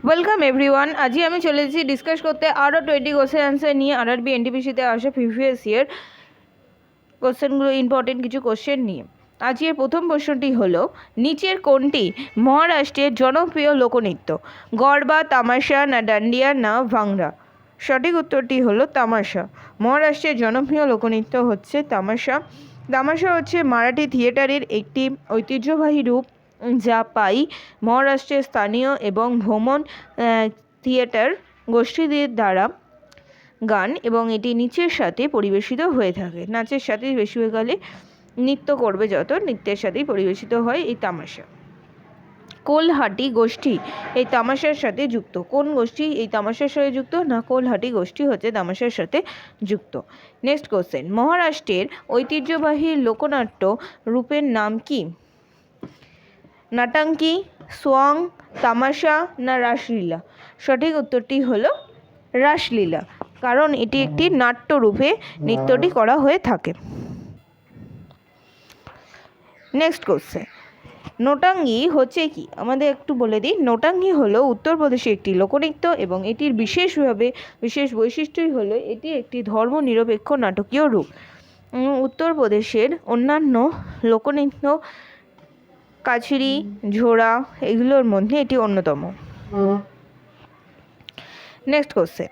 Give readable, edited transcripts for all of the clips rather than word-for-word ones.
Welcome everyone. আজই আমি চলে এসেছি ডিসকাস করতে আরও 20 কোশ্চেন অ্যান্সার নিয়ে আরআরবি এনটিপিসিতে আসা প্রিভিয়াস ইয়ার কোশ্চেনগুলো, ইম্পর্টেন্ট কিছু কোশ্চেন নিয়ে। আজকের প্রথম প্রশ্নটি হলো, নিচের কোনটি মহারাষ্ট্রের জনপ্রিয় লোকনৃত্য? গরবা, তামাশা, না ডান্ডিয়া, না ভাংড়া? সঠিক উত্তরটি হলো তামাশা। মহারাষ্ট্রের জনপ্রিয় লোকনৃত্য হচ্ছে তামাশা। তামাশা হচ্ছে মারাঠি থিয়েটারের একটি ঐতিহ্যবাহী রূপ, যা মহারাষ্ট্রের স্থানীয় এবং ভ্রমণ থিয়েটার গোষ্ঠীদের দ্বারা গান এবং এটি নিচের সাথে পরিবেশিত হয়ে থাকে। নাচের সাথে বেশিরভাগই নৃত্য করবে, যত নৃত্যের সাথেই পরিবেশিত হয় এই তামাশা। কোলহাটি গোষ্ঠী এই তামাশার সাথে যুক্ত। কোন গোষ্ঠী এই তামাশার সাথে যুক্ত? না, কোলহাটি গোষ্ঠী হচ্ছে তামাশার সাথে যুক্ত। নেক্সট কোশ্চেন, মহারাষ্ট্রের ঐতিহ্যবাহী লোকনাট্য রূপের নাম কি? নাটাঙ্কি, সোয়াং, তামাশা, না রাসলীলা? সঠিক উত্তরটি হলো রাসলীলা, কারণ এটি একটি নাট্যরূপে নৃত্যটি করা হয়ে থাকে। নেক্সট কোশ্চেন, নোটাঙ্গি হচ্ছে কি? আমাদের একটু বলে দিই। নোটাঙ্গি হলো উত্তরপ্রদেশের একটি লোকনৃত্য এবং এটির বিশেষ বৈশিষ্ট্যই হলো এটি একটি ধর্মনিরপেক্ষ নাটকীয় রূপ। উত্তরপ্রদেশের অন্যান্য লোকনৃত্য কাছড়ি, ঝোড়া এগুলোর মধ্যে এটি অন্যতম। নেক্সট কোশ্চেন,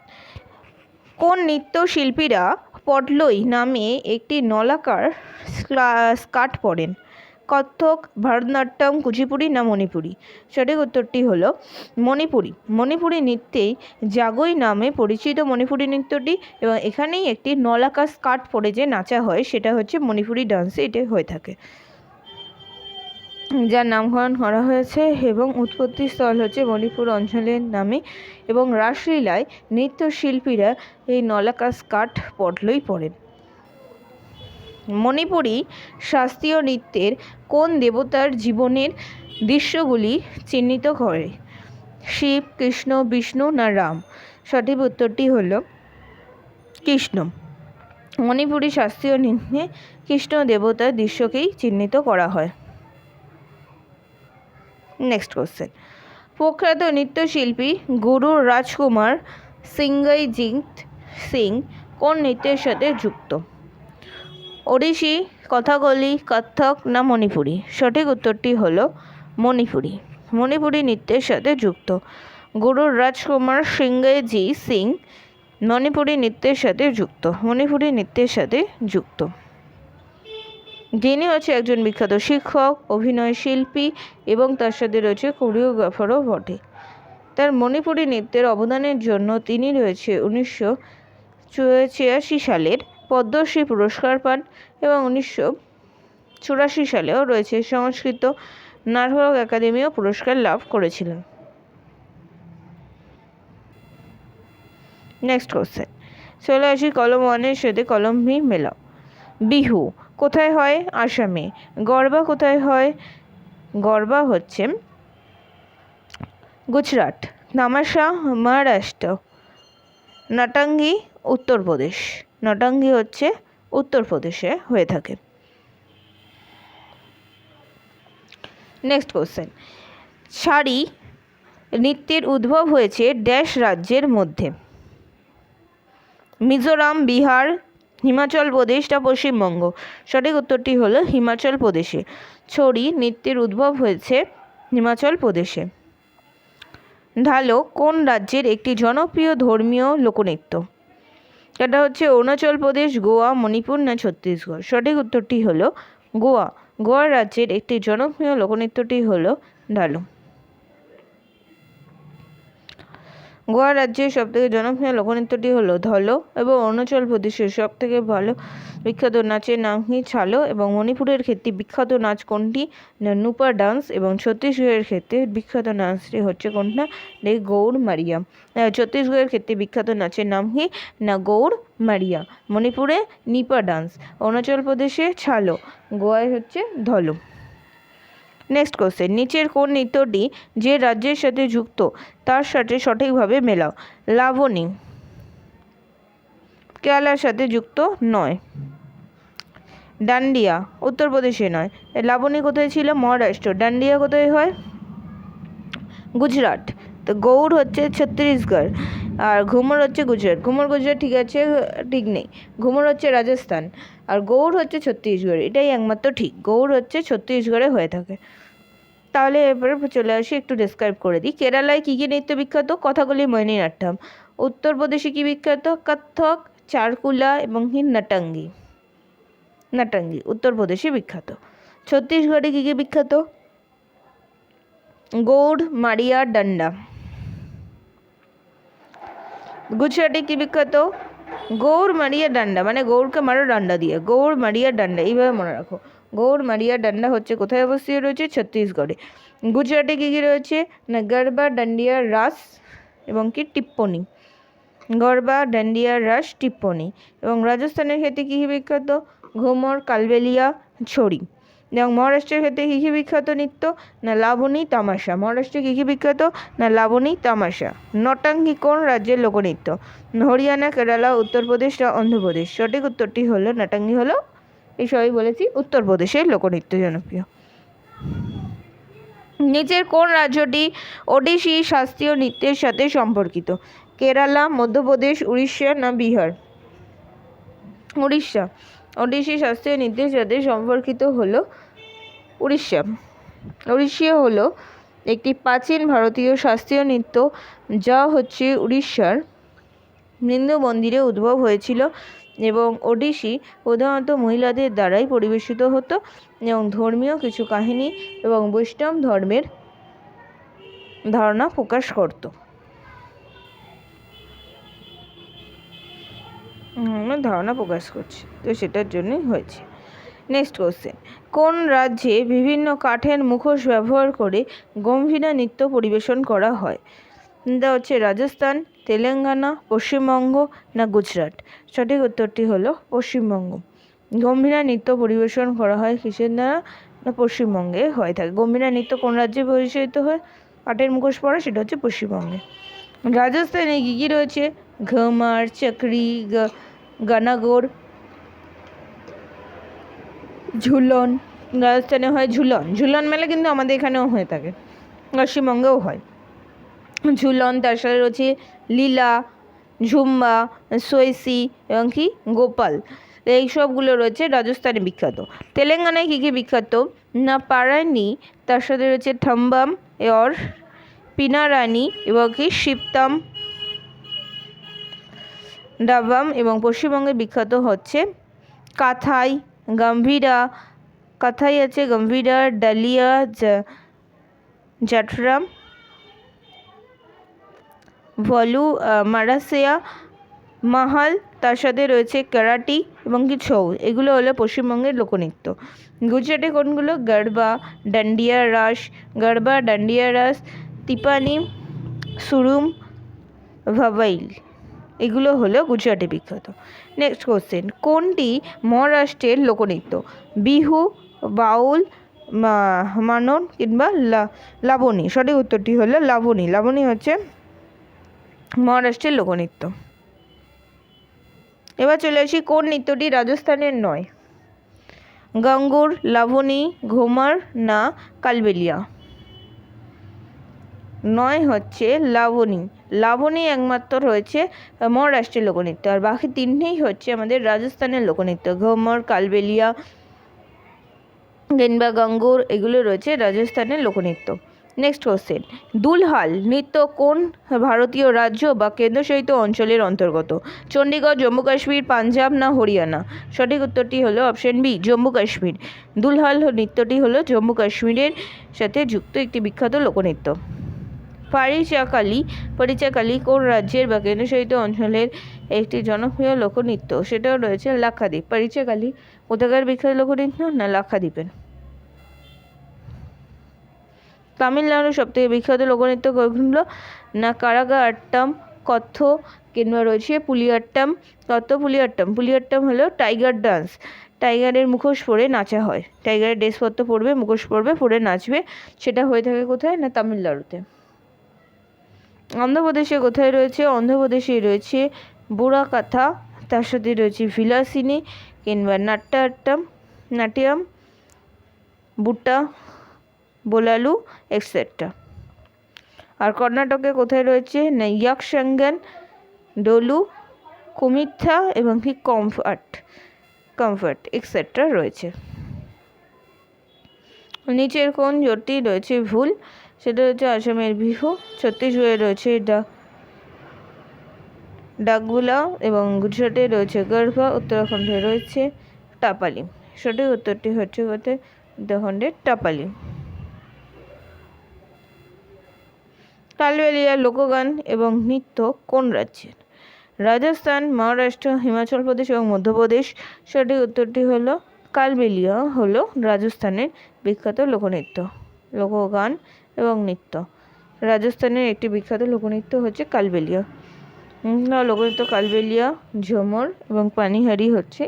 কোন নৃত্যশিল্পীরা পটলই নামে একটি নলাকার স্কার্ট পরেন? কত্থক, ভারতনাট্যম, কুচিপুড়ি, না মণিপুরি? সঠিক উত্তরটি হলো মণিপুরি। মণিপুরি নৃত্যেই জাগোই নামে পরিচিত মণিপুরি নৃত্যটি, এবং এখানেই একটি নলাকার স্কার্ট পরে যে নাচা হয় সেটা হচ্ছে মণিপুরি ডান্সে এটা হয়ে থাকে, যার নামকরণ করা হয়েছে এবং উৎপত্তিস্থল হচ্ছে মণিপুর অঞ্চলের নামে। এবং রাসলীলায় নৃত্যশিল্পীরা এই নলাকার স্কার্ট পটলই পরেন। মণিপুরি শাস্ত্রীয় নৃত্যের কোন দেবতার জীবনের দৃশ্যগুলি চিহ্নিত করে? শিব, কৃষ্ণ, বিষ্ণু, না রাম? সঠিক উত্তরটি হল কৃষ্ণ। মণিপুরি শাস্ত্রীয় নৃত্যে কৃষ্ণ দেবতার দৃশ্যকেই চিহ্নিত করা হয়। নেক্সট কোশ্চেন, প্রখ্যাত নৃত্যশিল্পী গুরু রাজকুমার সিংজিৎ সিং কোন নৃত্যের সাথে যুক্ত? ওড়িশি, কথাকলি, কত্থক, না মণিপুরি? সঠিক উত্তরটি হলো মণিপুরি। মণিপুরি নৃত্যের সাথে যুক্ত। গুরু রাজকুমার সিংজিৎ সিং মণিপুরি নৃত্যের সাথে যুক্ত। মণিপুরি নৃত্যের সাথে যুক্ত। যিনি হচ্ছে একজন বিখ্যাত শিক্ষক, অভিনয় শিল্পী এবং তার সাথে রয়েছে কোরিওগ্রাফারও বটে। তার মণিপুরি নৃত্যের অবদানের জন্য তিনি রয়েছে 1986 সালের পদ্মশ্রী পুরস্কার পান এবং 1984 সালেও রয়েছে সংস্কৃত নাটক একাডেমিও পুরস্কার লাভ করেছিলেন। নেক্সট কোশ্চেন, চলে আসি কলম 1-এর সাথে কলম বি মেলাও। বিহু কোথায় হয়? আসামে। গরবা কোথায় হয়? গরবা হচ্ছে গুজরাট। তামাশা মহারাষ্ট্র। নাটাঙ্গি উত্তরপ্রদেশ। নাটাঙ্গি হচ্ছে উত্তরপ্রদেশে হয়ে থাকে। নেক্সট কোশ্চেন, শাড়ি নৃত্যের উদ্ভব হয়েছে ড্যাশ রাজ্যের মধ্যে? মিজোরাম, বিহার, হিমাচল প্রদেশ, না পশ্চিমবঙ্গ? সঠিক উত্তরটি হলো হিমাচল প্রদেশে। ছড়ি নৃত্যের উদ্ভব হয়েছে হিমাচল প্রদেশে। ঢালো কোন রাজ্যের একটি জনপ্রিয় ধর্মীয় লোকনৃত্য? এটা হচ্ছে অরুণাচল প্রদেশ, গোয়া, মণিপুর, না ছত্তিশগড়? সঠিক উত্তরটি হলো গোয়া। গোয়া রাজ্যের একটি জনপ্রিয় লোকনৃত্যটি হলো ঢালো। গোয়া রাজ্যের সবথেকে জনপ্রিয় লোকনৃত্যটি হলো ধলো এবং অরুণাচল প্রদেশের সবথেকে ভালো বিখ্যাত নাচের নাম কি? ছালো। এবং মণিপুরের ক্ষেত্রে বিখ্যাত নাচ কোনটি? না নুপা ডান্স। এবং ছত্তিশগড়ের ক্ষেত্রে বিখ্যাত নাচটি হচ্ছে কোনটা? গৌর মারিয়া। ছত্তিশগড়ের ক্ষেত্রে বিখ্যাত নাচের নাম কি? না গৌর মারিয়া। মণিপুরে নিপা ডান্স, অরুণাচল প্রদেশে ছালো, গোয়ায় হচ্ছে ধলো। নেক্সট কোশ্চেন, নিচের কোন নৃত্যটি যে রাজ্যের সাথে যুক্ত তার সাথে সঠিকভাবে মেলাও? লাবণী কেরালার সাথে যুক্ত নয়। ডান্ডিয়া উত্তরপ্রদেশে নয়। লাবণী কোথায় ছিল? মহারাষ্ট্র। ডান্ডিয়া কোথায় হয়? গুজরাট। তো গৌড় হচ্ছে ছত্তিশগড়, আর ঘুমর হচ্ছে গুজরাট। ঘুমর গুজরাট ঠিক আছে, ঠিক নেই। ঘুমর হচ্ছে রাজস্থান, আর গৌড় হচ্ছে ছত্তিশগড়। এটাই একমাত্র ঠিক, গৌড় হচ্ছে ছত্তিশগড়ে হয়ে থাকে। তাহলে এবারে চলে আসি, একটু ডিসক্রাইব করে দিই। কেরালায় কী কী নৃত্য বিখ্যাত? কথাকলি, মোহিনীঅট্টম। উত্তরপ্রদেশে কী বিখ্যাত? কত্থক, চারকুলা এবং নটাঙ্গি। নটাঙ্গি উত্তরপ্রদেশে বিখ্যাত। ছত্তিশগড়ে কী কী বিখ্যাত? গৌড়, মারিয়া, ডান্ডা। গুজরাটে কী বিখ্যাত? গৌড়, মারিয়া, ডান্ডা, মানে গৌড়কে মারো ডান্ডা দিয়ে, গৌড়, মারিয়া, ডান্ডা, এইভাবে মনে রাখো। গৌড়, মারিয়া, ডান্ডা হচ্ছে কোথায় অবস্থিত রয়েছে? ছত্তিশগড়ে। গুজরাটে কী কী রয়েছে? না গরবা, ডান্ডিয়া, রাস এবং কি টিপ্পনি। গরবা, ডান্ডিয়া, রাস, টিপ্পনি। এবং রাজস্থানের ক্ষেত্রে কী কী বিখ্যাত? ঘুমর, কালবেলিয়া, ছড়ি। এবং মহারাষ্ট্রের ক্ষেত্রে কী কী বিখ্যাত নৃত্য? না লাবণী, তামাশা। মহারাষ্ট্রে কী কী বিখ্যাত? না লাবণী, তামাশা। নটাঙ্গি কোন রাজ্যের লোকনৃত্য? হরিয়ানা, কেরালা, উত্তরপ্রদেশ না অন্ধ্রপ্রদেশ? সঠিক উত্তরটি হলো নটাঙ্গি হলো, এই সবই বলেছি, উত্তরপ্রদেশের লোকনৃত্য জনপ্রিয়। নিচের কোন রাজ্যটি ওডিশি শাস্ত্রীয় নৃত্যের সাথে সম্পর্কিত? কেরালা, মধ্যপ্রদেশ, উড়িষ্যা না বিহার? উড়িষ্যা। ওডিশি শাস্ত্রীয় নৃত্যের সাথে সম্পর্কিত হলো উড়িষ্যা। ওড়িশি হলো একটি প্রাচীন ভারতীয় শাস্ত্রীয় নৃত্য, যা হচ্ছে উড়িষ্যার হিন্দু মন্দিরে উদ্ভব হয়েছিল, এবং ওডিশি প্রধানত মহিলাদের দ্বারাই পরিবেশিত হতো এবং ধর্মীয় কিছু কাহিনী এবং বৈষ্ণব ধর্মের ধারণা প্রকাশ করত। তো সেটার জন্যই হয়েছে। নেক্সট কোশ্চেন, কোন রাজ্যে বিভিন্ন কাঠের মুখোশ ব্যবহার করে গম্ভীরা নৃত্য পরিবেশন করা হয়? এটা হচ্ছে রাজস্থান, তেলেঙ্গানা, পশ্চিমবঙ্গ না গুজরাট? সঠিক উত্তরটি হলো পশ্চিমবঙ্গ। গম্ভীরা নৃত্য পরিবেশন করা হয় কিসের দ্বারা? না পশ্চিমবঙ্গে হয়ে থাকে। গম্ভীরা নৃত্য কোন রাজ্যে পরিচালিত হয়? কাঠের মুখোশ পরা, সেটা হচ্ছে পশ্চিমবঙ্গে। রাজস্থানে কী কী রয়েছে? ঘুমর, চকরি, গানাগোর, ঝুলন। রাজস্থানে হয় ঝুলন। ঝুলন মেলা কিন্তু আমাদের এখানেও হয়ে থাকে, পশ্চিমবঙ্গেও হয় ঝুলন। তার সাথে রয়েছে লীলা, ঝুম্বা, সৈসি এবং কি গোপাল। এই সবগুলো রয়েছে রাজস্থানে বিখ্যাত। তেলেঙ্গানায় কী কী বিখ্যাত? না পারায়নি, তার সাথে রয়েছে থাম্বাম আর পিনারানি এবং কি শিবতাম, ডাবাম। এবং পশ্চিমবঙ্গে বিখ্যাত হচ্ছে কাথাই, গম্ভীরা। কাথাই আছে, গম্ভীরা, ডালিয়া, জাটরাম, ভলু, মারাসেয়া, মাহাল। তার সাথে রয়েছে কারাটি এবং কি ছৌ। এগুলো হলো পশ্চিমবঙ্গের লোকনৃত্য। গুজরাটে কোনগুলো? গরবা, ডান্ডিয়া, রাস। গরবা, ডান্ডিয়া, রাস, তিপানি, সুরুম, ভাবাইল। এগুলো হলো গুজরাটে বিখ্যাত। নেক্সট কোশ্চেন, কোনটি মহারাষ্ট্রের লোকনৃত্য? বিহু, বাউল, মানন কিংবা লাবণী? সঠিক উত্তরটি হলো লাবণী। লাবণী হচ্ছে মহারাষ্ট্রের লোকনৃত্য। এবার চলে আসি, কোন নৃত্যটি রাজস্থানের নয়? গঙ্গুর, লাবণী, ঘুমর না কালবেলিয়া? নয় হচ্ছে লাবণী। লাবণী একমাত্র রয়েছে মহারাষ্ট্রের লোকনৃত্য, আর বাকি তিনটেই হচ্ছে আমাদের রাজস্থানের লোকনৃত্য। ঘুমর, কালবেলিয়া কিংবা গঙ্গুর, এগুলো রয়েছে রাজস্থানের লোকনৃত্য। নেক্সট কোশ্চেন, দুলহাল নৃত্য কোন ভারতীয় রাজ্য বা কেন্দ্রশাসিত অঞ্চলের অন্তর্গত? চণ্ডীগড়, জম্মু কাশ্মীর, পাঞ্জাব না হরিয়ানা? সঠিক উত্তরটি হলো অপশন বি, জম্মু কাশ্মীর। দুলহাল নৃত্যটি হলো জম্মু কাশ্মীরের সাথে যুক্ত একটি বিখ্যাত লোকনৃত্য। পরিচাকালি কোন রাজ্যের বা কেন্দ্রশাসিত অঞ্চলের একটি জনপ্রিয় লোকনৃত্য? সেটাও রয়েছে লাক্ষাদ্বীপ। পরিচাকালি কোথাকার বিখ্যাত লোকনৃত্য? না লাক্ষাদ্বীপের। তামিলনাড়ুর সবথেকে বিখ্যাত লোকনৃত্য কোনগুলো? না কারাগা আট্টাম, কথ্য কিংবা রয়েছে পুলিয়াট্টাম। পুলিয়াট্টাম হলো টাইগার ডান্স। টাইগারের মুখোশ পরে নাচা হয়, টাইগারের ড্রেসপত্র পরবে, মুখোশ পরবে, পরে নাচবে। সেটা হয়ে থাকে কোথায়? না তামিলনাড়ুতে। অন্ধ্রপ্রদেশে কোথায় রয়েছে? অন্ধ্রপ্রদেশে রয়েছে বুড়াকাথা, তার সাথে রয়েছে ভিলাসিনী কিংবা নাট্যম, বুটা, বোলালু, এক্সেট্রা। আর কর্ণাটকে কোথায় রয়েছে না ইয়াকশাঙ্গান, ডোলু, কুমিথা এবং কি কমফর্ট এক্সেট্রা রয়েছে। নিচের কোন জোটটি রয়েছে ভুল? সেটা হচ্ছে আসামের বিহু, ছত্তিশগড়ে রয়েছে ডাকগুলা এবং গুজরাটে রয়েছে গরভা, উত্তরাখণ্ডে রয়েছে টাপালি। সঠিক উত্তরটি হচ্ছে উত্তরাখণ্ডের টাপালি। কালবেলিয়া লোকগান এবং নৃত্য কোন রাজ্যের? রাজস্থান, মহারাষ্ট্র, হিমাচল প্রদেশ এবং মধ্যপ্রদেশ। সঠিক উত্তরটি হলো কালবেলিয়া হলো রাজস্থানের বিখ্যাত লোকনৃত্য, লোকগান এবং নৃত্য। রাজস্থানের একটি বিখ্যাত লোকনৃত্য হচ্ছে কালবেলিয়া। লোকনৃত্য কালবেলিয়া, ঝুমর এবং পানিহারি হচ্ছে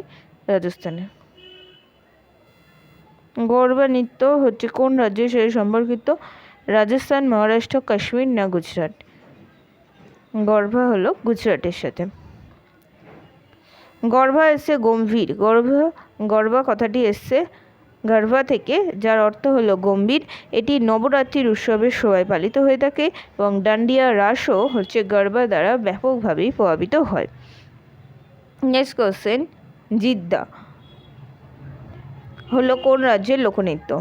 রাজস্থানের। গরবা নৃত্য হচ্ছে কোন রাজ্যের সাথে সম্পর্কিত? রাজস্থান, মহারাষ্ট্র, কাশ্মীর না গুজরাট? গরবা হলো গুজরাটের সাথে। গরবা এসছে গম্ভীর, গরবা কথাটি এসছে গরবা থেকে, যার অর্থ হলো গম্ভীর। এটি নবরাত্রির উৎসবের সময় পালিত হয়ে থাকে এবং ডান্ডিয়া রাসও হচ্ছে গরবা দ্বারা ব্যাপকভাবেই প্রভাবিত হয়। নেক্সট কোশ্চেন, জিদ্দা হলো কোন রাজ্যের লোকনৃত্য?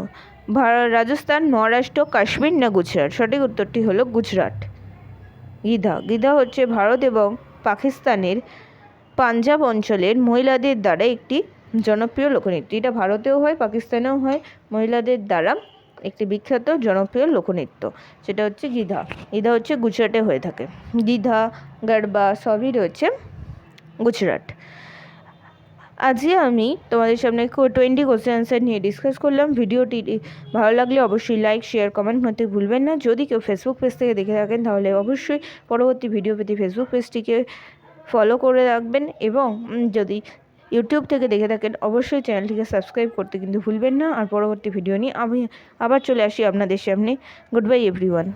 রাজস্থান, মহারাষ্ট্র, কাশ্মীর না গুজরাট? সঠিক উত্তরটি হলো গুজরাট। গিধা হচ্ছে ভারত এবং পাকিস্তানের পাঞ্জাব অঞ্চলের মহিলাদের দ্বারা একটি জনপ্রিয় লোকনৃত্য। এটা ভারতেও হয়, পাকিস্তানেও হয়, মহিলাদের দ্বারা একটি বিখ্যাত জনপ্রিয় লোকনৃত্য, সেটা হচ্ছে গিধা। গিধা হচ্ছে গুজরাটে হয়ে থাকে। গিধা, গরবা সবই রয়েছে গুজরাট। আজকে আমি তোমাদের সামনে 20 কোশ্চেন অ্যান্সার নিয়ে ডিসকাস করলাম। ভিডিওটি ভালো লাগলে অবশ্যই লাইক, শেয়ার, কমেন্ট করতে ভুলবেন না। যদি কেউ ফেসবুক পেজ থেকে দেখে থাকেন তাহলে অবশ্যই পরবর্তী ভিডিও পেতে ফেসবুক পেজটিকে ফলো করে রাখবেন, এবং যদি ইউটিউব থেকে দেখে থাকেন অবশ্যই চ্যানেলটিকে সাবস্ক্রাইব করতে কিন্তু ভুলবেন না। আর পরবর্তী ভিডিও নিয়ে আমি আবার চলে আসি আপনাদের সামনে। Good bye everyone.